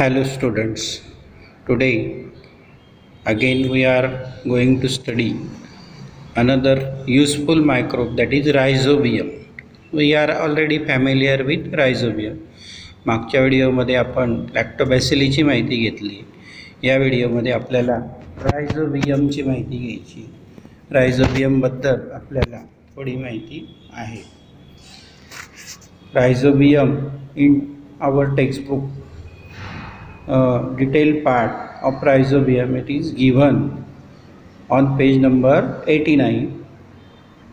Hello students. Today again we are going to study another useful microbe, that is rhizobium. We are already familiar with rhizobium. मागच्या व्हिडिओमध्ये आपण लॅक्टोबॅसिलीची माहिती घेतली. या व्हिडिओमध्ये आपल्याला रायझोबियमची माहिती घ्यायची. रायझोबियमबद्दल आपल्याला थोडी माहिती आहे. Rhizobium in our textbook detailed part of rhizobium, it is given on page number 89.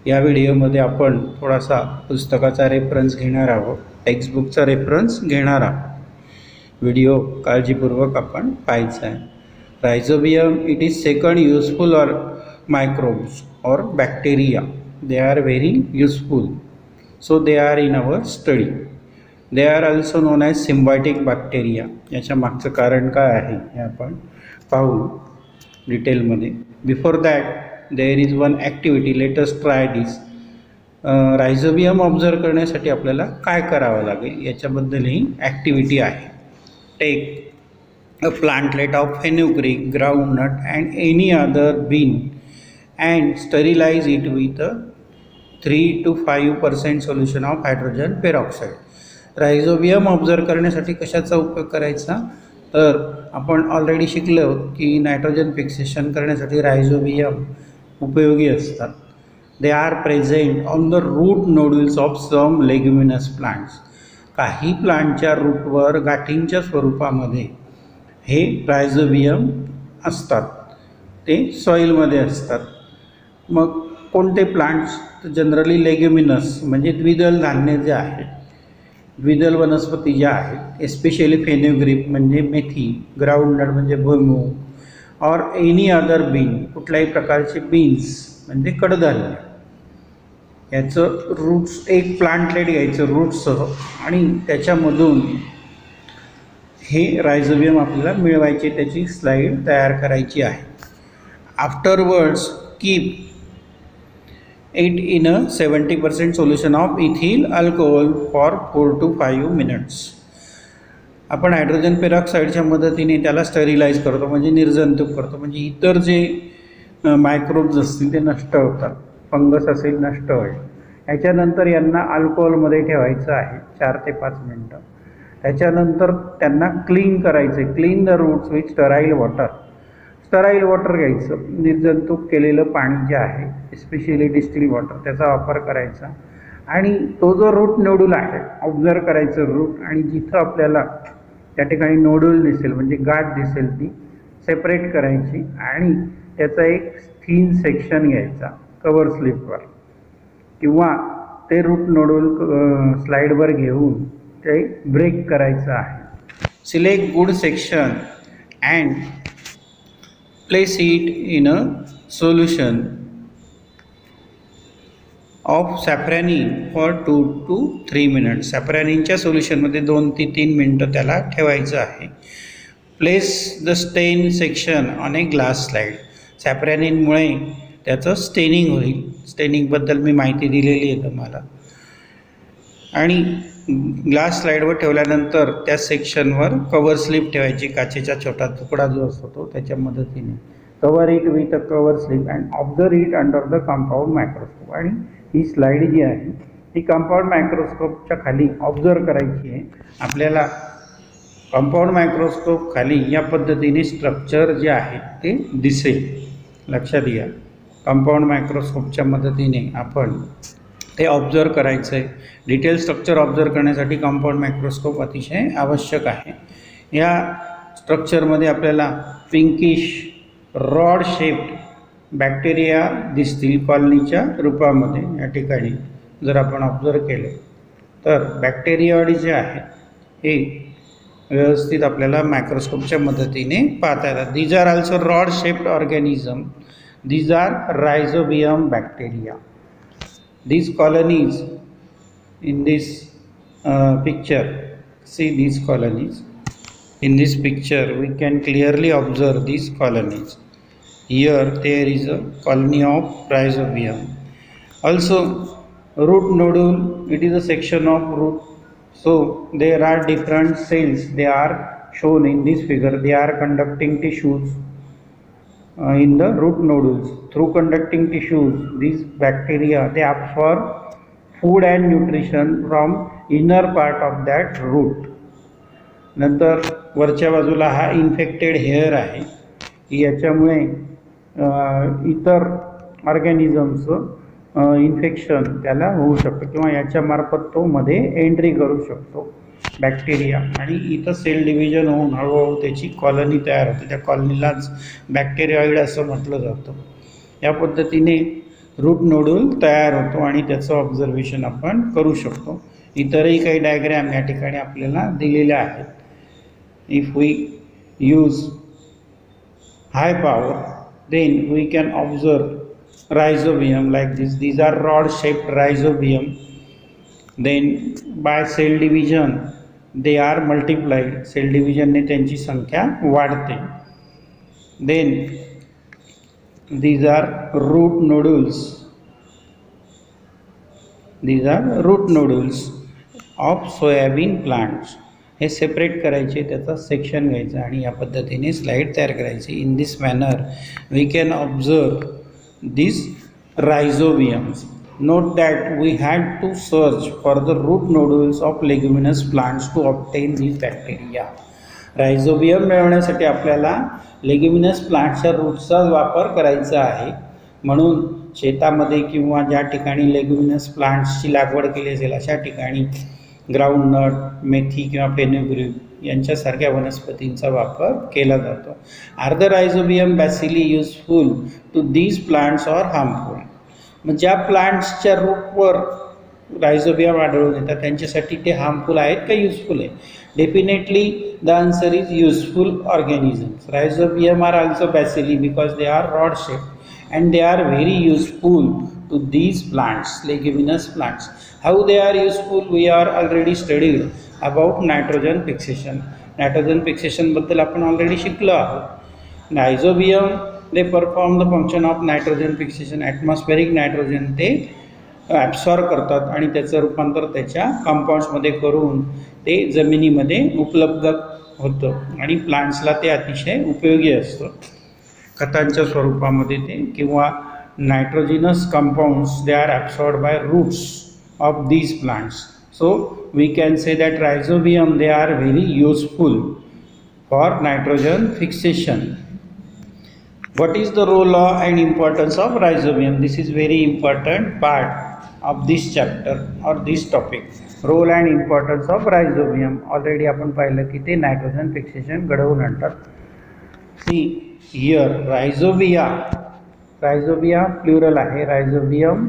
या व्हिडिओमध्ये आपण थोडासा पुस्तकाचा रेफरन्स घेणार आहोत, टेक्स्टबुकचा रेफरन्स घेणार आहोत. व्हिडिओ काळजीपूर्वक आपण पाहायचा आहे. Rhizobium, it is second useful or microbes or bacteria. They are very useful. So they are in our study. They are also known as symbiotic bacteria. याच्या मागचं कारण काय आहे हे आपण पाहू डिटेलमध्ये. Before that there is one activity. Let us try this. Rhizobium observe करण्यासाठी आपल्याला काय करावं लागेल याच्याबद्दल ही ॲक्टिव्हिटी आहे. Take a plantlet of fenugreek, groundnut and any other bean and sterilize it with 3 to 5% solution of hydrogen peroxide. Rhizobium observe करण्यासाठी कशाचा उपयोग करायचा, तर आपण ऑलरेडी शिकलो की नायट्रोजन फिक्सेशन करण्यासाठी रायझोबियम उपयोगी असतात. They are present on the root nodules of some leguminous plants. काही प्लांटच्या रूटवर गाठींच्या स्वरूपामध्ये हे रायझोबियम असतात. ते सॉईलमध्ये असतात. मग कोणते प्लांट्स, जनरली लेग्युमिनस म्हणजे द्विदल धान्य जे आहे, द्विदल वनस्पती ज्या आहेत, एस्पेशली फेन्युग्रीक म्हणजे मेथी, ग्राउंडनट म्हणजे भुईमूग, और एनी अदर बीन, कुठल्याही प्रकारचे बीन्स म्हणजे कडधान्य, याचं रूट्स, एक प्लांटलेट घ्यायचं रूट्ससह आणि त्याच्यामधून हे रायझोबियम आपल्याला मिळवायचे. त्याची स्लाईड तयार करायची आहे. Afterwards keep it in a 70% solution of ethyl alcohol for 4 to 5 minutes. आपण हायड्रोजन पेरॉक्साईडच्या मदतीने त्याला स्टरिलाइज करतो, म्हणजे निर्जंतुक करतो, म्हणजे इतर जे मायक्रोब्स असतील ते नष्ट होतात. फंगस असेल नष्ट होईल. याच्यानंतर यांना अल्कोहोलमध्ये ठेवायचं आहे 4 ते 5 मिनटं. त्याच्यानंतर त्यांना क्लीन करायचं. Clean the roots with sterile water. Sterile water घ्यायचं, निर्जंतुक केलेलं पाणी जे आहे, एस्पेशली डिस्टिल वॉटर, त्याचा वापर करायचा. आणि तो जो रूट नोडूल आहे ऑब्झर्व करायचं रूट, आणि जिथं आपल्याला त्या ठिकाणी नोडूल दिसेल म्हणजे गाठ दिसेल ती सेपरेट करायची आणि त्याचा एक थिन सेक्शन घ्यायचा कवर स्लिपवर, किंवा ते रूट नोडूल स्लाईडवर घेऊन ते ब्रेक करायचं आहे. Select good section and place it in a solution of safranin for 2 to 3 minutes. सॅफ्रॅनिनच्या सोल्युशनमध्ये 2 ते 3 मिनटं त्याला ठेवायचं आहे. Place the stain section on a glass slide. सॅफ्रॅनिनमुळे त्याचं स्टेनिंग होईल. स्टेनिंगबद्दल मी माहिती दिलेली आहे तुम्हाला. आणि ग्लास स्लाईडवर ठेवल्यानंतर त्या सेक्शनवर कवर स्लिप ठेवायची. काचेचा छोटा तुकडा जो असतो तो त्याच्या मदतीने cover it with a cover slip and observe it under the compound microscope. आणि ही स्लाईड जी आहे ती कंपाऊंड मायक्रोस्कोपच्या खाली ऑब्झर्व करायची आहे. आपल्याला कंपाऊंड मायक्रोस्कोप खाली या पद्धतीने स्ट्रक्चर जे आहे ते दिसेल. लक्षात घ्या, कंपाऊंड मायक्रोस्कोपच्या मदतीने आपण ते ऑब्झर्व करायचं आहे. डिटेल स्ट्रक्चर ऑब्झर्व करण्यासाठी कंपाऊंड मायक्रोस्कोप अतिशय आवश्यक आहे. या स्ट्रक्चरमध्ये आपल्याला पिंकिश रॉड शेप्ड बॅक्टेरिया दिसतील कॉलनीच्या रूपामध्ये. या ठिकाणी जर आपण ऑब्झर्व केलं तर बॅक्टेरियाडी जे आहे हे व्यवस्थित आपल्याला मायक्रोस्कोपच्या मदतीने पाहता येतात. These are also rod shaped organism. These are rhizobium bacteria. These colonies in this picture, see these colonies. In this picture we can clearly observe these colonies. Here there is a colony of rhizobium. Also root nodule, it is a section of root. So there are different cells, they are shown in this figure, they are conducting tissues in the root nodules. Through conducting tissues, these bacteria, they absorb food and nutrition from inner part of that root. नंतर वरच्या बाजूला हा infected hair आहे, याच्यामुळे इतर ऑर्गॅनिझम्सचं infection त्याला होऊ शकतं किंवा याच्यामार्फत तो मध्ये एंट्री करू शकतो बॅक्टेरिया, आणि इथं सेल डिव्हिजन होऊन हळूहळू त्याची कॉलनी तयार होते. त्या कॉलनीलाच बॅक्टेरियाइड असं म्हटलं जातं. या पद्धतीने रूट नोडूल तयार होतो आणि त्याचं ऑब्झर्वेशन आपण करू शकतो. इतरही काही डायग्रॅम या ठिकाणी आपल्याला दिलेल्या आहेत. If we use high power, then we can observe rhizobium like this. These are rod shaped rhizobium. Then by cell division they are multiplied. Cell division ने त्यांची संख्या वाढते. Then these are root nodules. These are root nodules of soybean plants. हे separate करायचे, त्याचा section घ्यायचा आणि या पद्धतीने स्लाइड तयार करायची. In this manner we can observe this rhizobiums. Note that we had to search for the root nodules of leguminous plants to obtain this bacteria. Rhizobium मिळवण्यासाठी आपल्याला लेग्युमिनस प्लांट्सच्या रूट्सचा वापर करायचा आहे. म्हणून शेतामध्ये किंवा ज्या ठिकाणी लेग्युमिनस प्लांट्सची लागवड केली असेल अशा ठिकाणी ग्राउंडनट, मेथी किंवा फेनुग्रीक यांच्यासारख्या वनस्पतींचा वापर केला जातो. Are the rhizobium bacilli useful to these plants or harmful. मग ज्या प्लांट्सच्या रूटवर रायझोबियम आढळून येतात त्यांच्यासाठी ते हार्मफुल आहेत का युजफुल आहे? Definitely the answer is useful organisms. Rhizobium are also bacilli because they are rod shape and they are very useful to these plants, leguminous plants. How they are useful? We are already studied about nitrogen fixation. Nitrogen fixation बद्दल आपण already शिकलो आहोत. Rhizobium they perform the function of nitrogen fixation. Atmospheric nitrogen ते absorb करतात आणि त्याचं रूपांतर त्याच्या कंपाऊंड्समध्ये करून ते जमिनीमध्ये उपलब्ध होतं आणि प्लांट्सला ते अतिशय उपयोगी असतं. खतांच्या स्वरूपामध्ये ते किंवा nitrogenous compounds they are absorbed by roots of these plants. So we can say that rhizobium they are very useful for nitrogen fixation. What is the role and importance of rhizobium? This is very important part of this chapter or this topic. Role and importance of rhizobium. Already आपण पाहिलं की ते nitrogen fixation घडवून आणतात. See here rhizobia. Rhizobia plural आहे, rhizobium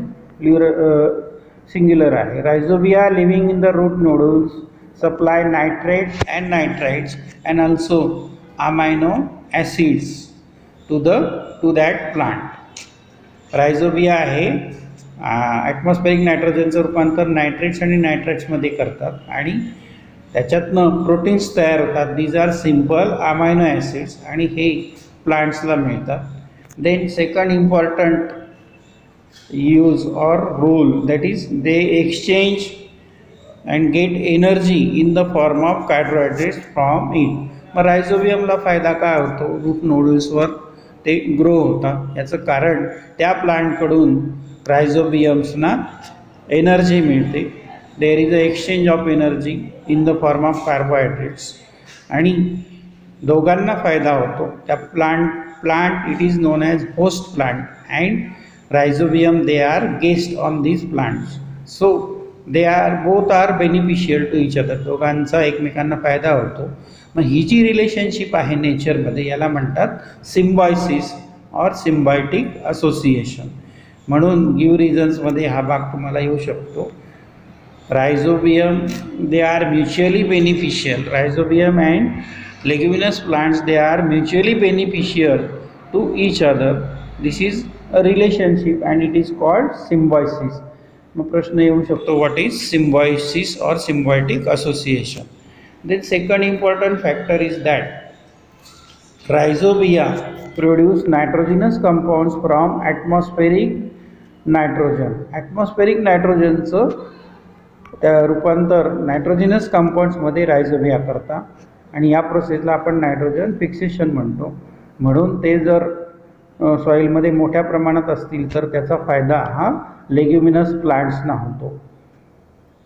singular आहे. Rhizobia living in the root nodules supply nitrates and nitrites and also amino acids to that plant. Rhizobia आहे atmospheric नायट्रोजनचं रूपांतर नायट्रेट्स आणि नायट्राइट्समध्ये करतात आणि त्याच्यातनं प्रोटीन्स तयार होतात. These are simple amino acids आणि हे प्लांट्सला मिळतात. Then second important use or role that is they exchange and get energy in the form of carbohydrates from it. मग रायझोबियमला फायदा काय होतो? रूट नोडल्सवर ते ग्रो होतात. याचं कारण त्या प्लांटकडून रायझोबियम्सना एनर्जी मिळते. There is a exchange of energy in the form of carbohydrates आणि दोघांना फायदा होतो. त्या plant it is known as host plant and rhizobium they are guest on these plants. So they are both are beneficial to each other. दोघांचा एकमेकांना फायदा होतो. मग ही जी रिलेशनशिप आहे नेचरमध्ये याला म्हणतात सिम्बायोसिस ऑर सिम्बायोटिक असोसिएशन. म्हणून गिव रिझन्समध्ये हा भाग तुम्हाला येऊ शकतो. Rhizobium they R mutually beneficial. Rhizobium and leguminous plants they are mutually beneficial to each other. This is a relationship and it is called symbiosis. मग प्रश्न येऊ शकतो what is symbiosis or symbiotic association. Then second important factor is that rhizobia produce nitrogenous compounds from atmospheric nitrogen. Atmospheric nitrogenचं रूपांतर नायट्रोजिनस कंपाऊंड्समध्ये रायझोबिया करतात आणि या प्रोसेसला आपण नायट्रोजन फिक्सेशन म्हणतो. म्हणून ते जर सॉईलमध्ये मोठ्या प्रमाणात असतील तर त्याचा फायदा हा लेग्युमिनस प्लांट्सना होतो.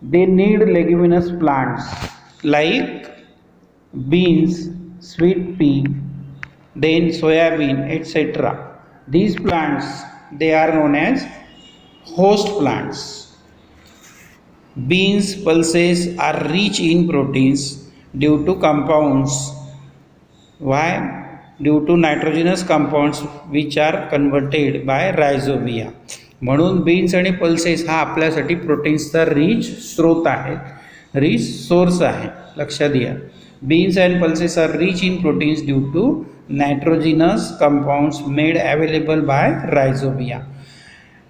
They need leguminous plants like beans, sweet pea, then soybean, etc. These plants, they are known as host plants. Beans pulses are rich in proteins due to compounds. Why? Due to nitrogenous compounds which are converted by rhizobia. म्हणून beans आणि pulses हा आपल्यासाठी प्रोटीन्सचा rich स्रोत आहे, rich source आहे. लक्षात घ्या. Beans and pulses are rich in proteins due to nitrogenous compounds made available by rhizobia.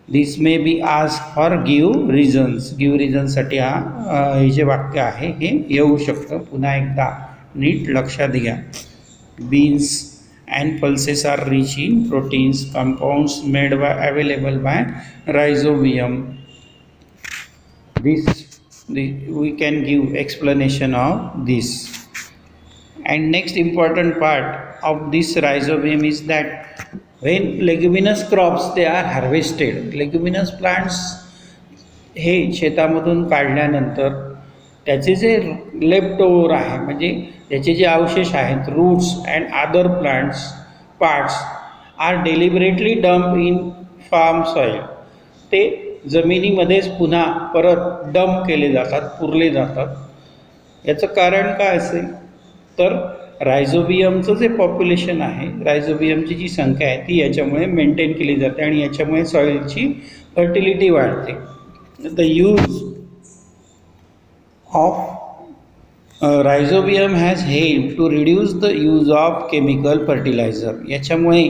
This may be asked for give reasons. Give reasons साठी हे जे वाक्य आहे हे येऊ शकतं. पुन्हा एकदा नीट लक्षात घ्या. Beans and pulses are rich in proteins compounds made available by rhizobium. We can give explanation of this. And next important part of this rhizobium is that when leguminous crops they are harvested, leguminous plants हे शेतामधून काढल्यानंतर त्याचे जे left over आहे म्हणजे त्याचे जे अवशेष आहेत, roots and other plants parts are deliberately dump in farm soil. ते जमिनीमध्येच पुन्हा परत डम्प केले जातात, पुरले जातात. याचं कारण काय असेल तर रायझोबियमचं जे पॉप्युलेशन आहे, रायझोबियमची जी संख्या आहे ती याच्यामुळे मेंटेन केली जाते आणि याच्यामुळे सॉईलची फर्टिलिटी वाढते. The use of rhizobium has help to reduce the use of chemical fertilizer. याच्यामुळे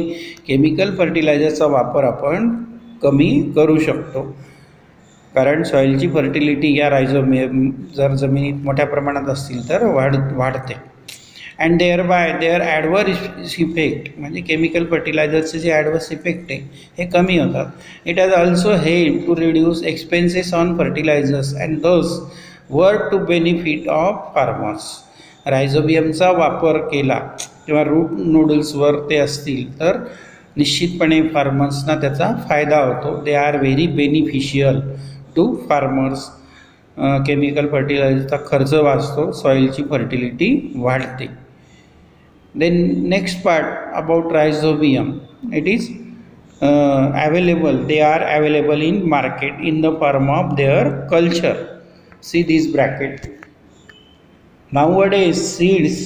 केमिकल फर्टिलायझरचा वापर आपण कमी करू शकतो, कारण सॉईलची फर्टिलिटी या रायझोबियम जर जमिनीत मोठ्या प्रमाणात असतील तर वाढते. And thereby their adverse effect म्हणजे केमिकल फर्टिलायझरचे जे ॲडवर्स इफेक्ट आहे हे कमी होतात. It has also help to reduce expenses on fertilizers and thus work to benefit of farmers. रायझोबियमचा वापर केला किंवा रूट नूडल्सवर ते असतील तर निश्चितपणे फार्मर्सना त्याचा फायदा होतो. They are very beneficial to farmers. Chemical फर्टिलायझरचा खर्च वाचतो, सॉईलची फर्टिलिटी वाढते. Then next part about rhizobium, it is available, they are available in market in the form of their culture. See this bracket. Nowadays seeds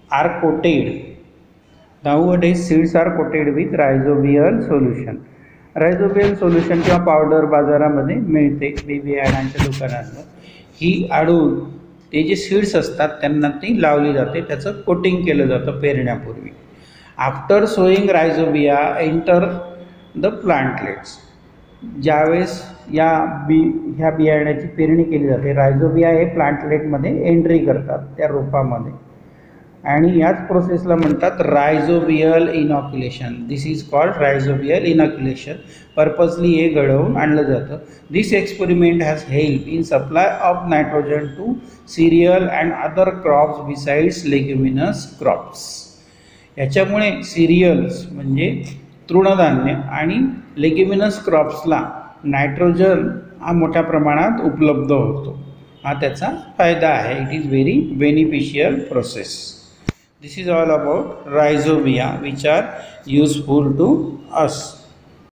are coated with rhizobial solution. Rhizobial solution किंवा powder बाजारामध्ये मिळते बियाणांच्या दुकानांवर. ही आडून ते जे seeds असतात त्यांना ती लावली जाते, त्याचं कोटिंग केलं जातं पेरण्यापूर्वी. After sowing rhizobia enter the plantlets. ज्यावेळेस ह्या बियाण्याची पेरणी केली जाते, रायझोबिया हे प्लांटलेटमध्ये एंट्री करतात त्या रोपामध्ये आणि याच प्रोसेसला म्हणतात rhizobial inoculation. This is called rhizobial inoculation. Purposely हे घडवून आणलं जातं. This experiment has help in supply of nitrogen to cereal and other crops besides leguminous crops. याच्यामुळे सिरियल्स म्हणजे तृणधान्य आणि लेग्युमिनस क्रॉप्सला नायट्रोजन हा मोठ्या प्रमाणात उपलब्ध होतो. हा त्याचा फायदा आहे. It is very beneficial process. This is all about rhizobia which are useful to us.